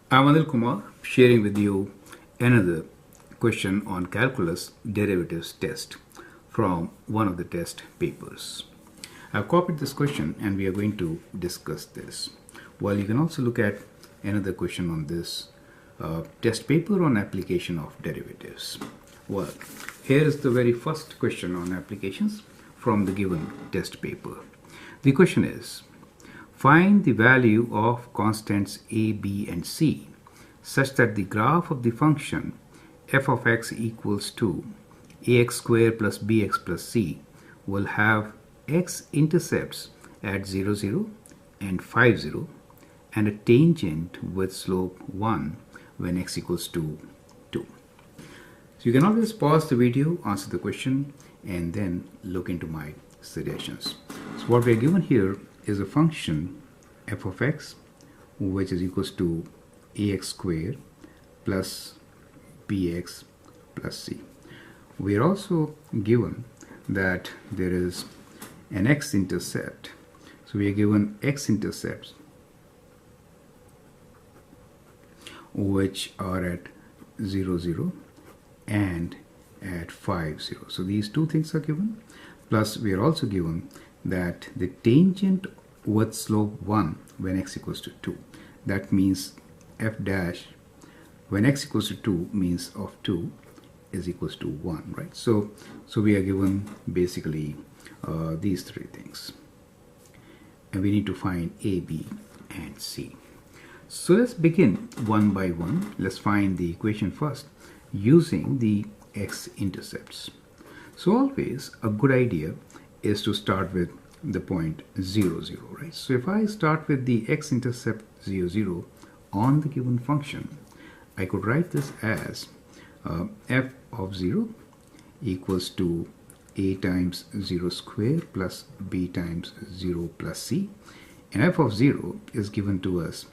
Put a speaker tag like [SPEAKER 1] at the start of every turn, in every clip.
[SPEAKER 1] I'm Anil Kumar, sharing with you another question on calculus derivatives test from one of the test papers. I've copied this question and we are going to discuss this. Well, you can also look at another question on this test paper on application of derivatives. Well, here is the very first question on applications from the given test paper. The question is, find the value of constants a, b, and c such that the graph of the function f of x equals to ax squared plus bx plus c will have x-intercepts at 0, 0 and 5, 0 and a tangent with slope 1 when x equals to 2. So you can always pause the video, answer the question, and then look into my suggestions. So what we are given here is a function f of x which is equals to ax squared plus bx plus c. We are also given that there is an x-intercept. So we are given x-intercepts which are at 0, 0 and at 5, 0. So these two things are given. Plus we are also given that the tangent with slope 1 when x equals to 2. That means f dash when x equals to 2 means of 2 is equals to 1, right? So we are given basically these three things. And we need to find a, b, and c. So let's begin one by one. Let's find the equation first using the x-intercepts. So always a good idea is to start with the point 0, 0, right? So if I start with the x-intercept 0, 0 on the given function, I could write this as f of 0 equals to a times 0 square plus b times 0 plus c, and f of 0 is given to us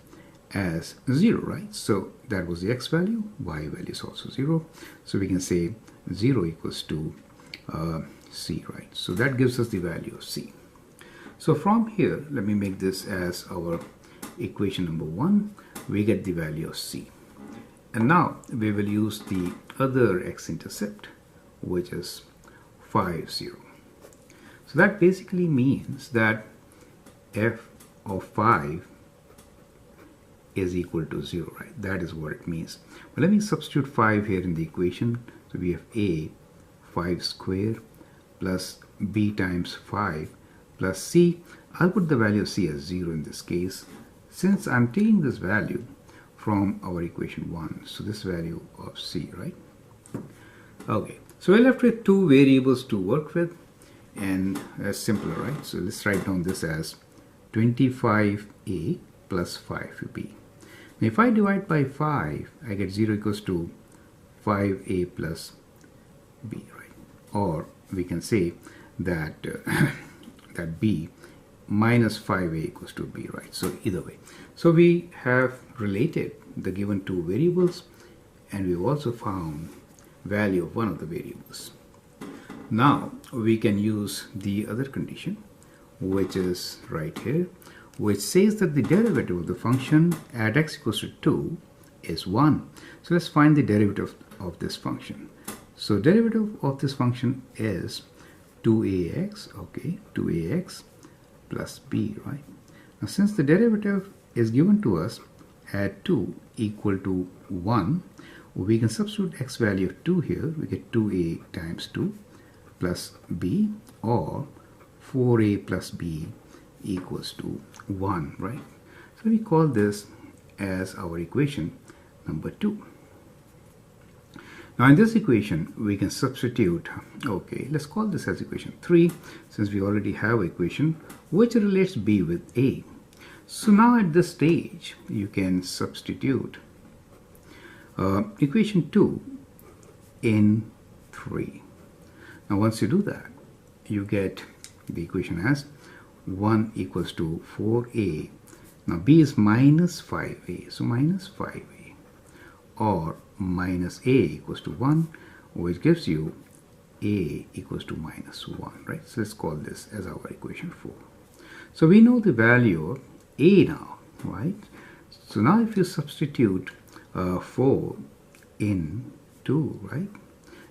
[SPEAKER 1] as 0, right? So that was the x value, y value is also 0, so we can say 0 equals to c, right? So that gives us the value of c. So from here, let me make this as our equation number 1. We get the value of c. And now we will use the other x-intercept, which is 5, 0. So that basically means that f of 5 is equal to 0, right? That is what it means. But let me substitute 5 here in the equation. So we have a 5 square plus b times 5 plus c. I'll put the value of c as 0 in this case, since I'm taking this value from our equation 1. So this value of c, right? Okay, so we're left with two variables to work with, and that's simpler, right? So let's write down this as 25a plus 5b. Now if I divide by 5, I get 0 equals to 5a plus b, right? Or we can say that that b minus 5a equals to b, right? So either way. So we have related the given two variables, and we've also found value of one of the variables. Now we can use the other condition, which is right here, which says that the derivative of the function at x equals to 2 is 1. So let's find the derivative of this function. So derivative of this function is 2ax, okay, 2ax plus b, right? Now since the derivative is given to us at 2 equal to 1, we can substitute x value of 2 here. We get 2a times 2 plus b, or 4a plus b equals to 1, right? So we call this as our equation number 2. Now in this equation we can substitute, okay, let's call this as equation 3, since we already have an equation which relates b with a. So now at this stage you can substitute equation 2 in 3. Now once you do that, you get the equation as 1 equals to 4a. Now b is minus 5a, so minus 5a, or minus a equals to 1, which gives you a equals to minus 1, right? So let's call this as our equation 4. So we know the value of a now, right? So now if you substitute 4 in 2, right,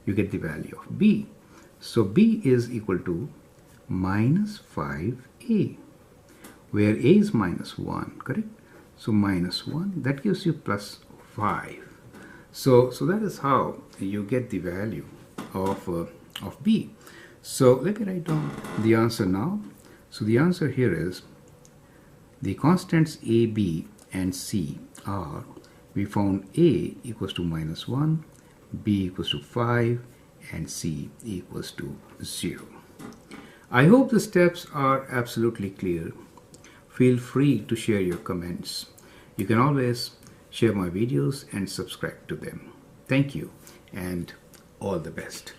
[SPEAKER 1] you get the value of b. So b is equal to minus 5a, where a is minus 1, correct? So minus 1, that gives you plus 5. So that is how you get the value of b. So let me write down the answer now. So the answer here is the constants a, b and c are, we found a equals to minus 1, b equals to 5 and c equals to 0. I hope the steps are absolutely clear. Feel free to share your comments. You can always share my videos and subscribe to them. Thank you and all the best.